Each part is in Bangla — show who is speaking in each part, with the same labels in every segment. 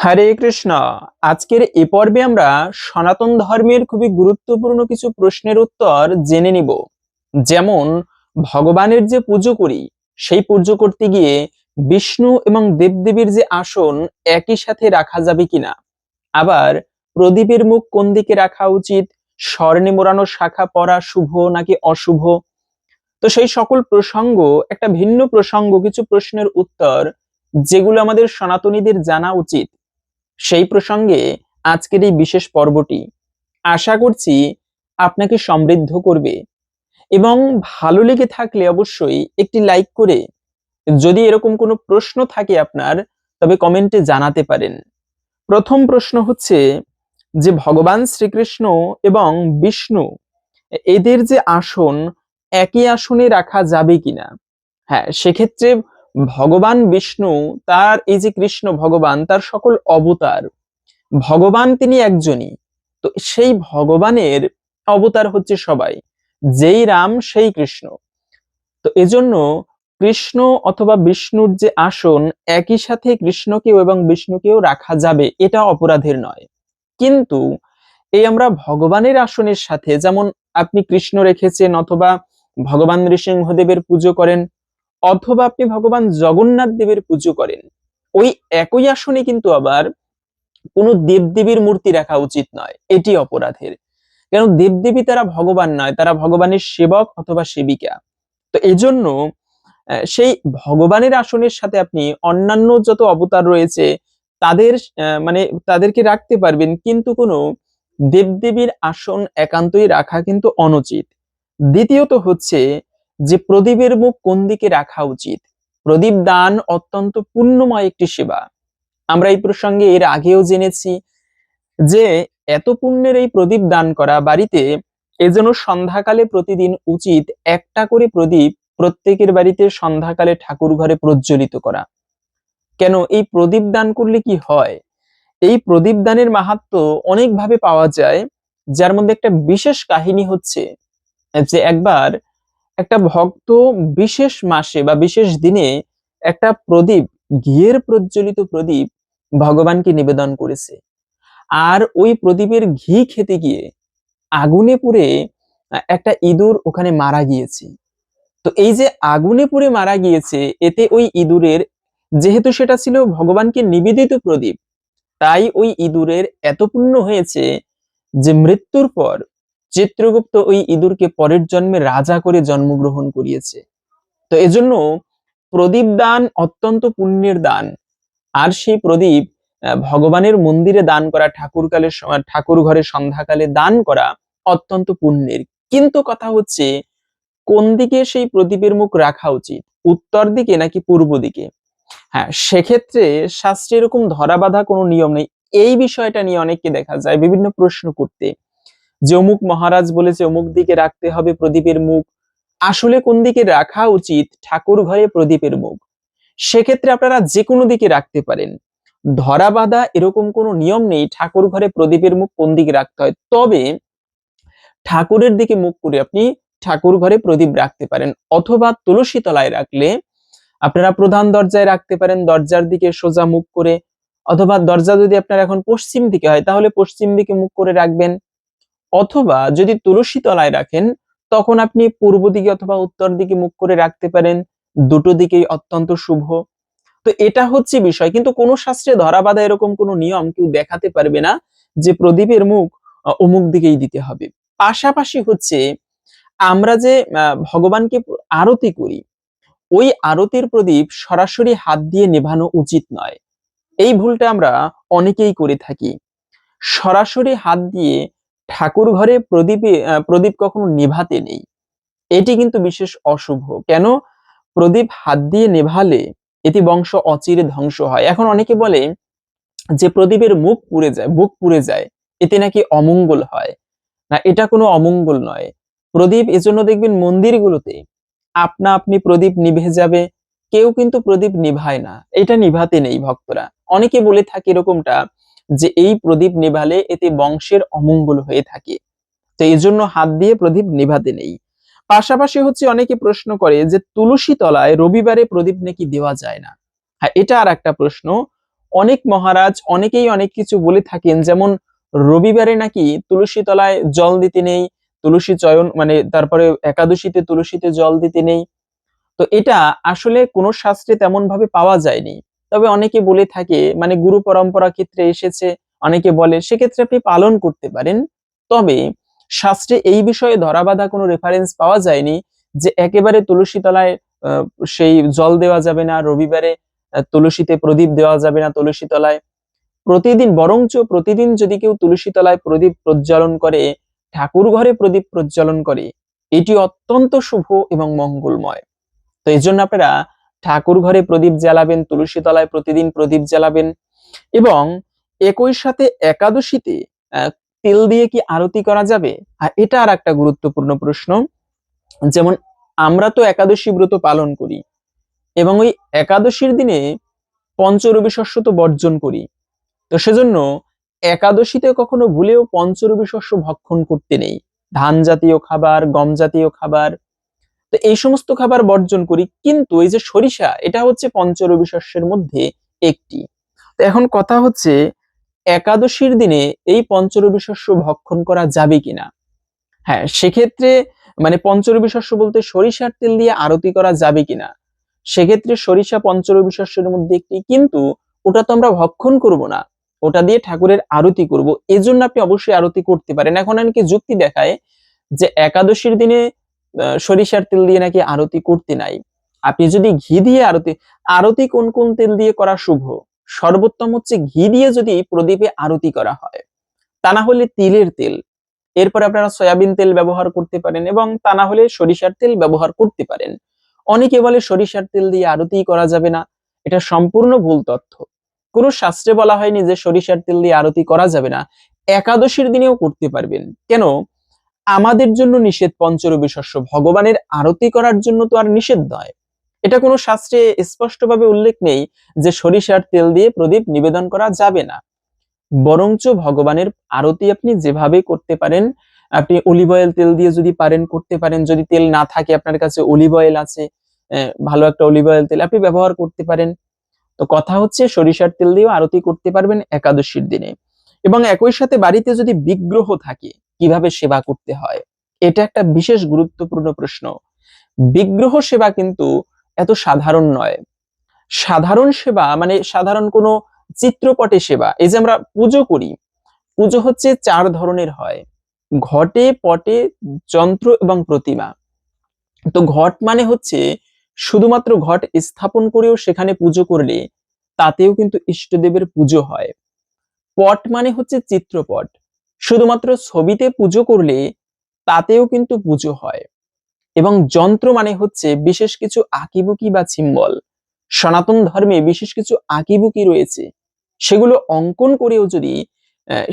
Speaker 1: হরে কৃষ্ণ। আজকের এ পর্বে আমরা সনাতন ধর্মের খুবই গুরুত্বপূর্ণ কিছু প্রশ্নের উত্তর জেনে নিব। যেমন, ভগবানের যে পুজো করি সেই পুজো করতে গিয়ে বিষ্ণু এবং দেবদেবীর যে আসন একই সাথে রাখা যাবে কিনা, আবার প্রদীপের মুখ কোন দিকে রাখা উচিত, স্বর্ণে মোড়ানো শাখা পরা শুভ নাকি অশুভ, তো সেই সকল প্রসঙ্গ, একটা ভিন্ন প্রসঙ্গ কিছু প্রশ্নের উত্তর যেগুলো আমাদের সনাতনীদের জানা উচিত, সেই প্রসঙ্গে আজকের এই বিশেষ পর্বটি আশা করছি আপনাকে সমৃদ্ধ করবে। এবং ভালো লেগে থাকলে অবশ্যই একটি লাইক করে, যদি এরকম কোনো প্রশ্ন থাকে আপনার, তবে কমেন্টে জানাতে পারেন। প্রথম প্রশ্ন হচ্ছে যে ভগবান শ্রীকৃষ্ণ এবং বিষ্ণু এদের যে আসন একই আসনে রাখা যাবে কিনা। হ্যাঁ, সেক্ষেত্রে ভগবান বিষ্ণু, তার এই যে কৃষ্ণ ভগবান, তার সকল অবতার, ভগবান তিনি একজনই, তো সেই ভগবানের অবতার হচ্ছে সবাই, যেই রাম সেই কৃষ্ণ। তো এজন্য কৃষ্ণ অথবা বিষ্ণুর যে আসন একই সাথে কৃষ্ণকেও এবং বিষ্ণুকেও রাখা যাবে, এটা অপরাধের নয়। কিন্তু এই আমরা ভগবানের আসনের সাথে, যেমন আপনি কৃষ্ণ রেখেছেন অথবা ভগবান নৃসিংহদেবের পুজো করেন, অথবা আপনি ভগবান জগন্নাথ দেবের পুজো করেন, ওই একই আসনে কিন্তু আবার কোনো দেবদেবীর মূর্তি রাখা উচিত নয়, এটি অপরাধের। কারণ দেবদেবী তারা ভগবান নয়, তারা ভগবানের সেবক অথবা সেবিকা। তো এজন্য সেই ভগবানের আসনের সাথে আপনি অন্যান্য যত অবতার রয়েছে তাদের মানে তাদেরকে রাখতে পারবেন, কিন্তু কোনো দেবদেবীর আসন একান্তই রাখা কিন্তু অনুচিত। দ্বিতীয়ত হচ্ছে যে প্রদীপের মুখ কোন দিকে রাখা উচিত। প্রদীপ দান অত্যন্ত পুণ্যময় একটি সেবা। আমরা এই প্রসঙ্গে এর আগেও জেনেছি যে এত পুণ্যের এই প্রদীপ দান করা বাড়িতে, এজন্য সন্ধ্যাকালে প্রতিদিন উচিত একটা করে প্রদীপ প্রত্যেকের বাড়িতে সন্ধ্যাকালে ঠাকুর ঘরে প্রজ্বলিত করা। কেন এই প্রদীপ দান করলে কি হয়? এই প্রদীপ দানের মাহাত্ম্য অনেকভাবে পাওয়া যায়, যার মধ্যে একটা বিশেষ কাহিনী হচ্ছে যে একবার একটা ভক্ত বিশেষ মাসে বা বিশেষ দিনে একটা প্রদীপ, ঘিয়ের প্রজ্বলিত প্রদীপ ভগবানকে নিবেদন করেছে। আর ওই প্রদীপের ঘি খেতে গিয়ে আগুনে পুড়ে একটা ইঁদুর ওখানে মারা গিয়েছে। তো এই যে আগুনে পুড়ে মারা গিয়েছে, এতে ওই ইঁদুরের, যেহেতু সেটা ছিল ভগবানকে নিবেদিত প্রদীপ, তাই ওই ইঁদুরের এত পুণ্য হয়েছে যে মৃত্যুর পর চিত্রগুপ্ত ওই ইঁদুরকে পরের জন্মে রাজা করে জন্মগ্রহণ করিয়েছে। তো এজন্য প্রদীপ দান অত্যন্ত পুণ্যের দান। আর সেই প্রদীপ ভগবানের মন্দিরে দান করা, ঠাকুর ঘরে সন্ধ্যাকালে দান করা অত্যন্ত পুণ্যের। কিন্তু কথা হচ্ছে কোন দিকে সেই প্রদীপের মুখ রাখা উচিত, উত্তর দিকে নাকি পূর্ব দিকে। হ্যাঁ, সেক্ষেত্রে শাস্ত্রে এরকম ধরা বাঁধা কোনো নিয়ম নেই। এই বিষয়টা নিয়ে অনেককে দেখা যায় বিভিন্ন প্রশ্ন করতে, যে অমুক মহারাজ বলেছে অমুক দিকে রাখতে হবে প্রদীপের মুখ। আসলে কোন দিকে রাখা উচিত ঠাকুর ঘরে প্রদীপের মুখ? সেক্ষেত্রে আপনারা যে কোনো দিকে রাখতে পারেন, ধরা বাঁধা এরকম কোনো নিয়ম নেই ঠাকুর ঘরে প্রদীপের মুখ কোন দিকে রাখতে হয়। তবে ঠাকুরের দিকে মুখ করে আপনি ঠাকুর ঘরে প্রদীপ রাখতে পারেন, অথবা তুলসী তলায় রাখলে আপনারা প্রধান দরজায় রাখতে পারেন, দরজার দিকে সোজা মুখ করে, অথবা দরজা যদি আপনার এখন পশ্চিম দিকে হয় তাহলে পশ্চিম দিকে মুখ করে রাখবেন, অথবা যদি তুলসী তলায় রাখেন তখন আপনি পূর্ব দিকে অথবা উত্তর দিকে মুখ করে রাখতে পারেন। দুটো দিকেই অত্যন্ত শুভ। তো এটা হচ্ছে বিষয়, কিন্তু কোন শাস্ত্রে ধরা বাঁধা এরকম কোনো নিয়ম কেউ দেখাতে পারবে না যে প্রদীপের মুখ অমুক দিকেই দিতে হবে। পাশাপাশি হচ্ছে আমরা যে ভগবানকে আরতি করি, ওই আরতির প্রদীপ সরাসরি হাত দিয়ে নেভানো উচিত নয়। এই ভুলটা আমরা অনেকেই করে থাকি। সরাসরি হাত দিয়ে ঠাকুর ঘরে প্রদীপ কখনো নেভাতে নেই, এটি কিন্তু বিশেষ অশুভ। কেন? প্রদীপ হাত দিয়ে নেভালে এটি বংশ অচিরে ধ্বংস হয়। এখন অনেকে বলে যে প্রদীপের মুখ পুড়ে যায়, বুক পুড়ে যায়, এতে নাকি অমঙ্গল হয়। না, এটা কোনো অমঙ্গল নয়। প্রদীপ এজন্য দেখবেন মন্দিরগুলোতে আপনা আপনি প্রদীপ নিভে যাবে, কেউ কিন্তু প্রদীপ নিভায় না, এটা নিভাতে নেই ভক্তরা। অনেকে বলে থাকে এরকমটা যে এই প্রদীপ নিভালে এতে বংশের অমঙ্গল হয়ে থাকে, তো এই জন্য হাত দিয়ে প্রদীপ নিভাতে নেই। পাশাপাশি হচ্ছে অনেকে প্রশ্ন করে যে তুলসী তলায় রবিবারে প্রদীপ নাকি দেওয়া যায় না। হ্যাঁ, এটা আর একটা প্রশ্ন। অনেক মহারাজ অনেকেই অনেক কিছু বলে থাকেন, যেমন রবিবারে নাকি তুলসী তলায় জল দিতে নেই, তুলসী চয়ন মানে তারপরে একাদশীতে তুলসীতে জল দিতে নেই। তো এটা আসলে কোনো শাস্ত্রে তেমন ভাবে পাওয়া যায়নি। তবে অনেকে বলে থাকে, মানে গুরু পরম্পরা ক্ষেত্রে এসেছে, অনেকে বলে, সেক্ষেত্রে আপনি পালন করতে পারেন। তবে শাস্ত্রে এই বিষয়ে ধরাবাঁধা কোনো রেফারেন্স পাওয়া যায়নি যে একেবারে তুলসী তলায় আহ, সেই জল দেওয়া যাবে না, রবিবারে তুলসীতে প্রদীপ দেওয়া যাবে না তুলসী তলায়। প্রতিদিন, বরঞ্চ প্রতিদিন যদি কেউ তুলসী তলায় প্রদীপ প্রজ্বলন করে, ঠাকুর ঘরে প্রদীপ প্রজ্বলন করে, এটি অত্যন্ত শুভ এবং মঙ্গলময়। তো এই জন্য আপনারা ঠাকুর ঘরে প্রদীপ জ্বালাবেন, তুলসী তলায় প্রতিদিন প্রদীপ জ্বালাবেন। এবং একই সাথে একাদশীতে আহ, তেল দিয়ে কি আরতি করা যাবে? আর এটা আর একটা গুরুত্বপূর্ণ প্রশ্ন। যেমন আমরা তো একাদশী ব্রত পালন করি, এবং ওই একাদশীর দিনে পঞ্চরবি শস্য তো বর্জন করি। তো সেজন্য একাদশীতে কখনো ভুলেও পঞ্চরবি শস্য ভক্ষণ করতে নেই। ধান জাতীয় খাবার, গম জাতীয় খাবার, তো এই সমস্ত খাবার বর্জন করি। কিন্তু এই যে সরিষা, এটা হচ্ছে পঞ্চরবি শস্যের মধ্যে একটি। তো এখন কথা হচ্ছে, একাদশীর দিনে এই পঞ্চরবি শস্য ভক্ষণ করা যাবে কিনা? হ্যাঁ, সেক্ষেত্রে মানে পঞ্চরবি শস্য বলতে সরিষার তেল দিয়ে আরতি করা যাবে কিনা, সেক্ষেত্রে সরিষা পঞ্চরবি শস্যের মধ্যে একটি, কিন্তু ওটা তো আমরা ভক্ষণ করব না, ওটা দিয়ে ঠাকুরের আরতি করব। এজন্য আপনি অবশ্যই আরতি করতে পারেন। এখন অনেকে যুক্তি দেখায় যে একাদশীর দিনে সরিষার তেল দিয়ে নাকি আরতি করতে নাই। আপনি যদি ঘি দিয়ে আরতি, আরতি কোন কোন তেল দিয়ে করা শুভ? সর্বোত্তম হচ্ছে ঘি দিয়ে যদি প্রদীপে আরতি করা হয়। তা না হলে তিলের তেল, এরপরে আপনারা সয়াবিন তেল ব্যবহার করতে পারেন, এবং তা না হলে সরিষার তেল ব্যবহার করতে পারেন। অনেকে বলে সরিষার তেল দিয়ে আরতি করা যাবে না, এটা সম্পূর্ণ ভুল তথ্য। কোন শাস্ত্রে বলা হয়নি যে সরিষার তেল দিয়ে আরতি করা যাবে না। একাদশীর দিনেও করতে পারবেন। কেন? আমাদের জন্য নিষেধ পঞ্চরবি শস্য, ভগবানের আরতি করার জন্য তো আর নিষেধ নয়। এটা কোনো শাস্ত্রে স্পষ্টভাবে উল্লেখ নেই যে সরিষার তেল দিয়ে প্রদীপ নিবেদন করা যাবে না। বরঞ্চ ভগবানের আরতি আপনি যেভাবে করতে পারেন, আপনি অলিভ অয়েল তেল দিয়ে যদি পারেন করতে পারেন, যদি তেল না থাকে আপনার কাছে অলিভ অয়েল আছে, ভালো একটা অলিভ অয়েল তেল আপনি ব্যবহার করতে পারেন। তো কথা হচ্ছে সরিষার তেল দিয়েও আরতি করতে পারবেন একাদশীর দিনে। এবং একই সাথে বাড়িতে যদি বিগ্রহ থাকে, কিভাবে সেবা করতে হয়? এটা একটা বিশেষ গুরুত্বপূর্ণ প্রশ্ন। বিগ্রহ সেবা কিন্তু এত সাধারণ নয়। সাধারণ সেবা মানে সাধারণ কোনো চিত্রপটে সেবা, এই যে আমরা পুজো করি, পুজো হচ্ছে চার ধরনের হয়: ঘটে, পটে, যন্ত্র এবং প্রতিমা। তো ঘট মানে হচ্ছে শুধুমাত্র ঘট স্থাপন করেও সেখানে পুজো করলে তাতেও কিন্তু ইষ্টদেবের পুজো হয়। পট মানে হচ্ছে চিত্রপট, শুধুমাত্র ছবিতে পুজো করলে তাতেও কিন্তু পুজো হয়। এবং যন্ত্র মানে হচ্ছে বিশেষ কিছু আঁকিবুকি বা সিম্বল। সনাতন ধর্মে বিশেষ কিছু আঁকিবুকি রয়েছে, সেগুলো অঙ্কন করেও যদি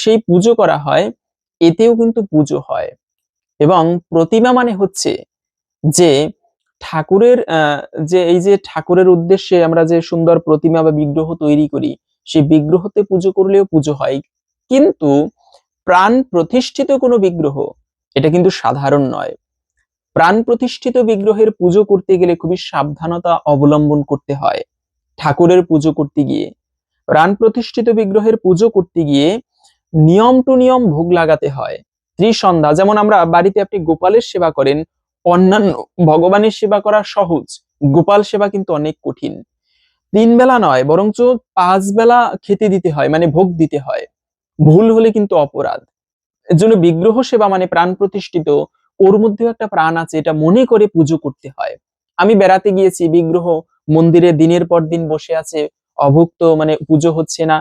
Speaker 1: সেই পুজো করা হয়, এতেও কিন্তু পুজো হয়। এবং প্রতিমা মানে হচ্ছে যে ঠাকুরের যে এই যে ঠাকুরের উদ্দেশ্যে আমরা যে সুন্দর প্রতিমা বা বিগ্রহ তৈরি করি, সেই বিগ্রহতে পুজো করলেও পুজো হয়। কিন্তু প্রাণ প্রতিষ্ঠিত কোনো বিগ্রহ, এটা কিন্তু সাধারণ নয়। প্রাণ প্রতিষ্ঠিত বিগ্রহের পুজো করতে গেলে খুবই সাবধানতা অবলম্বন করতে হয়। ঠাকুরের পুজো করতে গিয়ে, প্রাণ প্রতিষ্ঠিত বিগ্রহের পুজো করতে গিয়ে নিয়ম টু নিয়ম ভোগ লাগাতে হয়। ত্রিসন্ধ্যা, যেমন আমরা বাড়িতে আপনি গোপালের সেবা করেন, অন্যান্য ভগবানের সেবা করা সহজ, গোপাল সেবা কিন্তু অনেক কঠিন। 3 বেলা নয়, বরঞ্চ 5 বেলা খেতে দিতে হয়, মানে ভোগ দিতে হয়। ভুল হলে কিন্তু অপরাধ। এর জন্য বিগ্রহ সেবা মানে প্রাণ প্রতিষ্ঠিত, ওর মধ্যেও একটা প্রাণ আছে, এটা মনে করে পুজো করতে হয়। আমি বেড়াতে গিয়েছি, বিগ্রহ মন্দিরে দিনের পর দিন বসে আছে, অভুক্ত, মানে পুজো হচ্ছে না,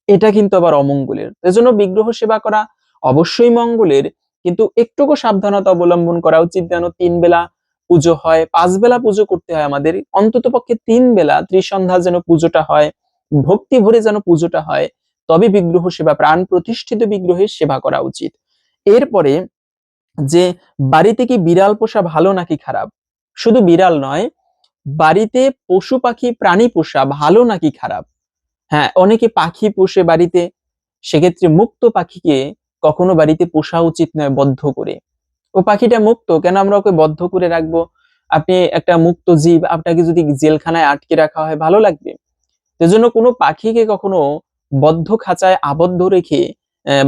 Speaker 1: এটা কিন্তু আবার অমঙ্গলের। এজন্য বিগ্রহ সেবা করা অবশ্যই মঙ্গলের, কিন্তু একটুকু সাবধানতা অবলম্বন করা উচিত, যেন 3 বেলা পুজো হয়, 5 বেলা পুজো করতে হয় আমাদের, অন্তত পক্ষে 3 বেলা ত্রিসন্ধ্যা যেন পুজোটা হয়, ভক্তি ভরে যেন পুজোটা হয়, তবে বিগ্রহ সেবা, প্রাণ প্রতিষ্ঠিত বিগ্রহের সেবা করা উচিত। এরপরে যে বাড়িতে কি বিড়াল পোষা ভালো নাকি খারাপ? শুধু বিড়াল নয়, বাড়িতে পশু পাখি প্রাণী পোষা ভালো নাকি খারাপ? হ্যাঁ, অনেকে পাখি পোষে বাড়িতে, সেক্ষেত্রে মুক্ত পাখিকে কখনো বাড়িতে পোষা উচিত নয় বদ্ধ করে। ও পাখিটা মুক্ত, কেন আমরা ওকে বদ্ধ করে রাখবো? আপনি একটা মুক্ত জীব, আপনাকে যদি জেলখানায় আটকে রাখা হয়, ভালো লাগবে? এজন্য কোনো পাখিকে কখনো বদ্ধ খাঁচায় আবদ্ধ রেখে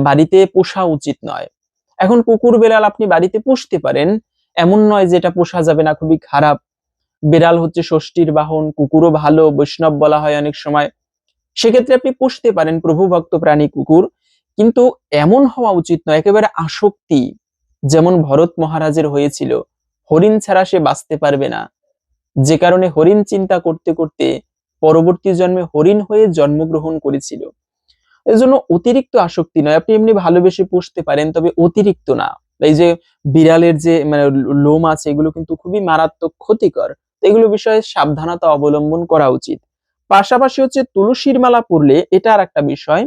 Speaker 1: বাড়িতে পোষা উচিত নয়। এখন কুকুর বেড়াল আপনি বাড়িতে পুষতে পারেন, এমন নয় যে এটা পোষা যাবে না, খুবই খারাপ। বিড়াল হচ্ছে ষষ্ঠীর বাহন, কুকুরও ভালো, বৈষ্ণব বলা হয় অনেক সময়। সেক্ষেত্রে আপনি পুষতে পারেন প্রভুভক্ত প্রাণী কুকুর, কিন্তু এমন হওয়া উচিত নয় একেবারে আসক্তি, যেমন ভরত মহারাজের হয়েছিল। হরিণ ছাড়া সে বাঁচতে পারবে না, যে কারণে হরিণ চিন্তা করতে করতে পরবর্তী জন্মে হরিণ হয়ে জন্মগ্রহণ করেছিল। এজন্য অতিরিক্ত আসক্তি নয়, আপনি এমনি ভালোবেসে পুষতে পারেন, তবে অতিরিক্ত না। এই যে বিড়ালের যে মানে লোম আছে, এগুলো কিন্তু খুবই মারাত্মক ক্ষতিকর। এগুলো বিষয়ে সাবধানতা অবলম্বন করা উচিত। পাশাপাশি হচ্ছে তুলসীর মালা পরলে, এটা আর একটা বিষয়,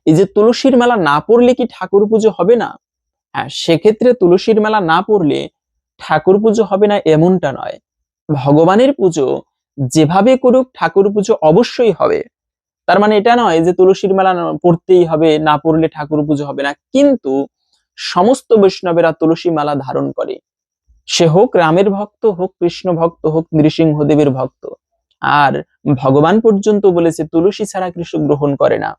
Speaker 1: এই যে তুলসীর মালা না পরলে কি ঠাকুর পুজো হবে না? হ্যাঁ, সেক্ষেত্রে তুলসীর মালা না পরলে ঠাকুর পুজো হবে না এমনটা নয়। ভগবানের পুজো যেভাবে করুক ঠাকুর পুজো অবশ্যই হবে। তার মানে এটা নয় যে তুলসীর মালা পড়তেই হবে, না পড়লে ঠাকুর পুজো হবে না। কিন্তু সমস্ত বৈষ্ণবেরা তুলসী মালা ধারণ করে, সে হোক রামের ভক্ত, হোক কৃষ্ণ ভক্ত, হোক নৃসিংহদেবের ভক্ত। আর ভগবান পর্যন্ত বলেছে তুলসী ছাড়া কৃষ্ণ গ্রহণ করে না।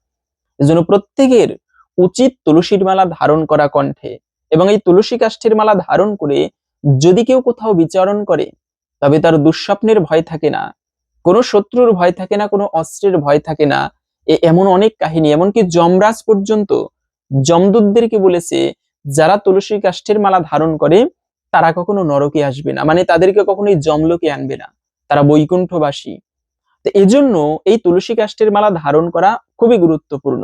Speaker 1: এজন্য প্রত্যেকের উচিত তুলসীর মালা ধারণ করা কণ্ঠে। এবং এই তুলসী কাষ্ঠের মালা ধারণ করে যদি কেউ কোথাও বিচরণ করে, তবে তার দুঃস্বপ্নের ভয় থাকে না, কোনো শত্রুর ভয় থাকে না, কোনো অস্ত্রের ভয় থাকে না। এমন অনেক কাহিনী, এমনকি যমরাজ পর্যন্ত যমদূতদেরকে বলেছে যারা তুলসী কাষ্ঠের মালা ধারণ করে তারা কখনো নরকে আসবে না, মানে তাদেরকে কখনোই যমলোকে আনবে না, তারা বৈকুণ্ঠবাসী। তো এজন্য এই তুলসী কাষ্ঠের মালা ধারণ করা খুবই গুরুত্বপূর্ণ।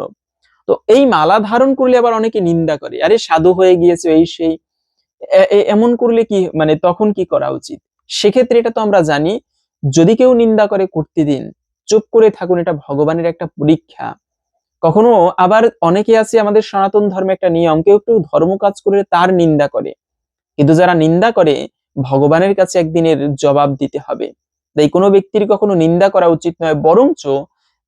Speaker 1: তো এই মালা ধারণ করলে আবার অনেকে নিন্দা করে, আরে সাধু হয়ে গিয়েছে এই সেই, এমন করলে কি মানে তখন কি করা উচিত? সেক্ষেত্রে এটা তো আমরা জানি, যদি কেউ নিন্দা করে করতে দিন, চুপ করে থাকুন, এটা ভগবানের একটা পরীক্ষা। কখনো আবার অনেকে আছে, আমাদের সনাতন ধর্মে একটা নিয়ম, কেউ কেউ ধর্ম কাজ করে তার নিন্দা করে, কিন্তু যারা নিন্দা করে ভগবানের কাছে একদিনের জবাব দিতে হবে। তাই কোনো ব্যক্তির কখনো নিন্দা করা উচিত নয়, বরঞ্চ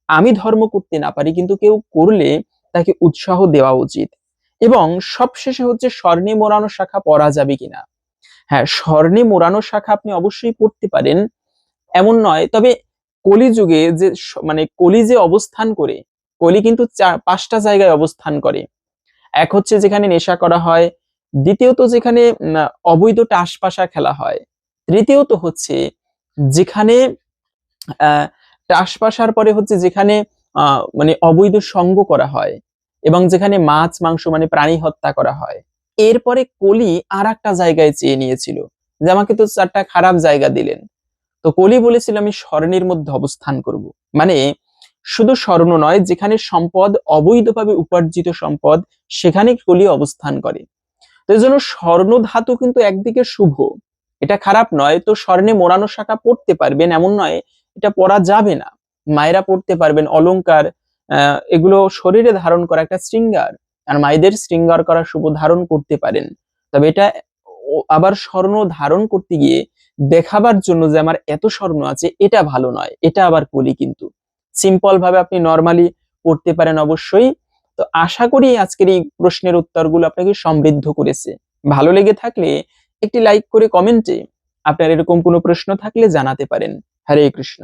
Speaker 1: আমি ধর্ম করতে না পারি কিন্তু কেউ করলে তাকে উৎসাহ দেওয়া উচিত। এবং সবশেষে হচ্ছে স্বর্ণে মোড়ানো শাখা পরা যাবে কিনা। হ্যাঁ, স্বর্ণে মোড়ানো শাখা আপনি অবশ্যই পড়তে পারেন, এমন নয়। তবে কলিযুগে যে মানে কলি যে অবস্থান করে, কলি কিন্তু 5টা জায়গায় অবস্থান করে। এক হচ্ছে যেখানে নেশা করা হয়, দ্বিতীয়ত যেখানে অবৈধ টাসপাসা খেলা হয়, তৃতীয়ত হচ্ছে যেখানে টাসপাসার পরে হচ্ছে যেখানে মানে অবৈধ সঙ্গ করা হয়, এবং যেখানে মাছ মাংস মানে প্রাণী হত্যা করা হয়। এরপরে কলি আর একটা জায়গায় চেয়ে নিয়েছিল, যে আমাকে তো 4টা খারাপ জায়গা দিলেন। তো কলি বলেছিল আমি স্বর্ণের মধ্যে অবস্থান করব। মানে শুধু স্বর্ণ নয়, যেখানে সম্পদ অবৈধভাবে উপার্জিত সম্পদ, সেখানে কলি অবস্থান করে। তো এই জন্য স্বর্ণ ধাতু কিন্তু একদিকে শুভ, এটা খারাপ নয়। তো স্বর্ণে মোড়ানো শাখা পড়তে পারবেন, এমন নয় এটা পরা যাবে না। মায়েরা পড়তে পারবেন, অলংকার এগুলো শরীরে ধারণ করা একটা শৃঙ্গার, আর মায়েদের শৃঙ্গার করা শুভ, ধারণ করতে পারেন। তবে এটা আবার স্বর্ণ ধারণ করতে গিয়ে দেখাবার জন্য যে আমার এত স্বর্ণ আছে, এটা ভালো নয়, এটা আবার কলি। কিন্তু সিম্পল ভাবে আপনি নরমালি পড়তে পারেন অবশ্যই। তো আশা করি আজকের এই প্রশ্নের উত্তরগুলো আপনাকে সমৃদ্ধ করেছে। ভালো লেগে থাকলে একটি লাইক করে কমেন্টে আপনার এরকম কোনো প্রশ্ন থাকলে জানাতে পারেন। হরে কৃষ্ণ।